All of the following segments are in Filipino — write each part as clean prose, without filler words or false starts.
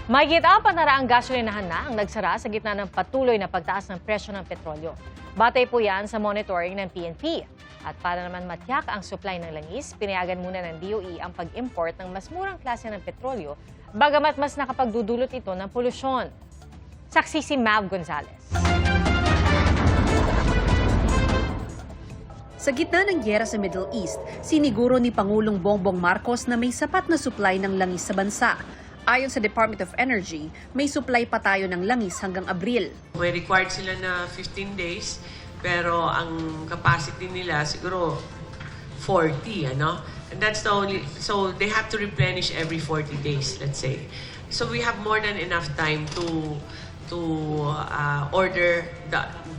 Mahigit 400 gasolinahan na ang nagsara sa gitna ng patuloy na pagtaas ng presyo ng petrolyo. Batay po yan sa monitoring ng PNP. At para naman matiyak ang supply ng langis, pinayagan muna ng DOE ang pag-import ng mas murang klase ng petrolyo, bagamat mas nakapagdudulot ito ng polusyon. Saksi si Mav Gonzalez. Sa gitna ng gyera sa Middle East, siniguro ni Pangulong Bongbong Marcos na may sapat na supply ng langis sa bansa. Ayon sa Department of Energy, may supply pa tayo ng langis hanggang Abril. May required sila na 15 days, pero ang capacity nila siguro 40, ano? And that's the only, so they have to replenish every 40 days, let's say. So we have more than enough time to order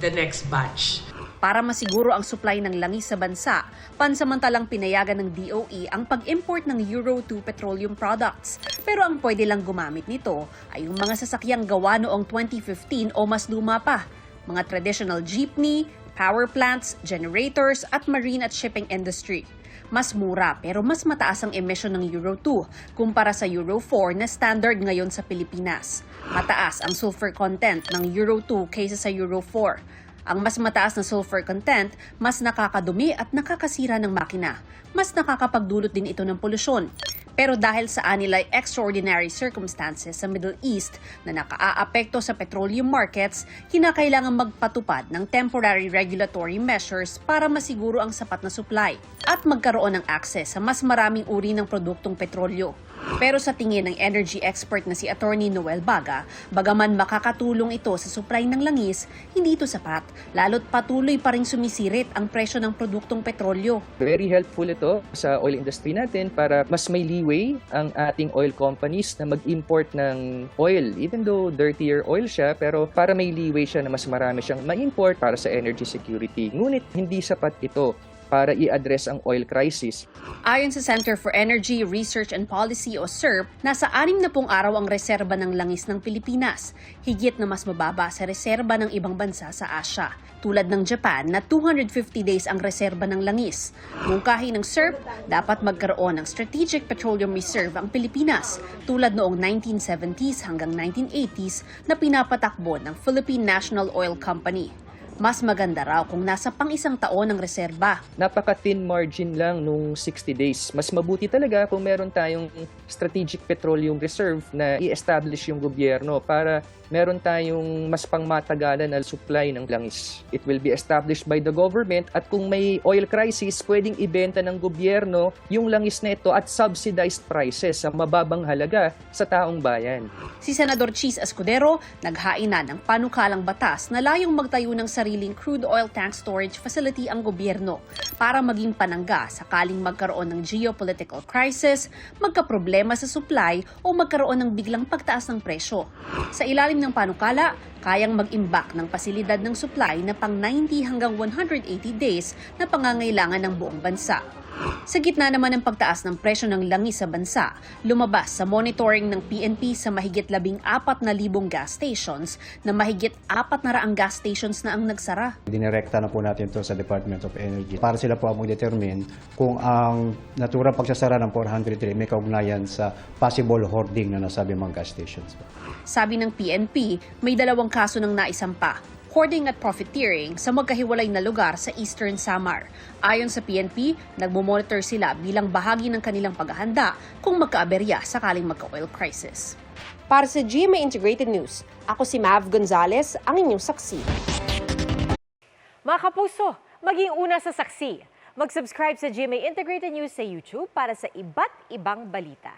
the next batch. Para masiguro ang supply ng langis sa bansa, pansamantalang pinayagan ng DOE ang pag-import ng Euro 2 petroleum products. Pero ang pwede lang gumamit nito ay yung mga sasakyang gawa noong 2015 o mas luma pa. Mga traditional jeepney, power plants, generators at marine at shipping industry. Mas mura pero mas mataas ang emission ng Euro 2 kumpara sa Euro 4 na standard ngayon sa Pilipinas. Mataas ang sulfur content ng Euro 2 kaysa sa Euro 4. Ang mas mataas na sulfur content, mas nakakadumi at nakakasira ng makina. Mas nakakapagdulot din ito ng polusyon. Pero dahil sa anilay extraordinary circumstances sa Middle East na nakaaapekto sa petroleum markets, kinakailangan magpatupad ng temporary regulatory measures para masiguro ang sapat na supply at magkaroon ng access sa mas maraming uri ng produktong petrolyo. Pero sa tingin ng energy expert na si Attorney Noel Baga, bagaman makakatulong ito sa supply ng langis, hindi ito sapat, lalo't patuloy pa ring sumisirit ang presyo ng produktong petrolyo. Very helpful ito sa oil industry natin para mas may leeway ang ating oil companies na mag-import ng oil. Even though dirtier oil siya, pero para may leeway siya na mas marami siyang ma-import para sa energy security. Ngunit hindi sapat ito para i-address ang oil crisis. Ayon sa Center for Energy, Research and Policy o CERP, nasa 60 araw ang reserba ng langis ng Pilipinas, higit na mas mababa sa reserba ng ibang bansa sa Asia, tulad ng Japan na 250 days ang reserba ng langis. Mungkahi ng CERP, dapat magkaroon ng Strategic Petroleum Reserve ang Pilipinas, tulad noong 1970s hanggang 1980s na pinapatakbo ng Philippine National Oil Company. Mas maganda raw kung nasa pang-isang taon ang reserba. Napaka-thin margin lang nung 60 days. Mas mabuti talaga kung meron tayong strategic petroleum reserve na i-establish yung gobyerno para meron tayong mas pangmatagalan na supply ng langis. It will be established by the government at kung may oil crisis, pwedeng ibenta ng gobyerno yung langis na ito at subsidized prices sa mababang halaga sa taong bayan. Si Senador Chis Escudero naghain na ng panukalang batas na layong magtayo ng sariling crude oil tank storage facility ang gobyerno para maging panangga sakaling magkaroon ng geopolitical crisis, magkaproblema sa supply o magkaroon ng biglang pagtaas ng presyo. Sa ilalim ng panukala, kayang mag-imbak ng pasilidad ng supply na pang 90 hanggang 180 days na pangangailangan ng buong bansa. Sa gitna naman ng pagtaas ng presyo ng langis sa bansa, lumabas sa monitoring ng PNP sa mahigit 14,000 gas stations na mahigit 400 gas stations na ang nagsara. Dinirekta na po natin ito sa Department of Energy para sila po ang mag-determine kung ang naturang pagsasara ng 403 may kaugnayan sa possible hoarding na nasabi mga gas stations. Sabi ng PNP, may 2 kaso ng naisampa, hoarding at profiteering sa magkahiwalay na lugar sa Eastern Samar. Ayon sa PNP, nagmo-monitor sila bilang bahagi ng kanilang paghahanda kung magkaaberya sakaling magka-oil crisis. Para sa GMA Integrated News, ako si Mav Gonzalez, ang inyong saksi. Mga kapuso, maging una sa saksi. Mag-subscribe sa GMA Integrated News sa YouTube para sa iba't ibang balita.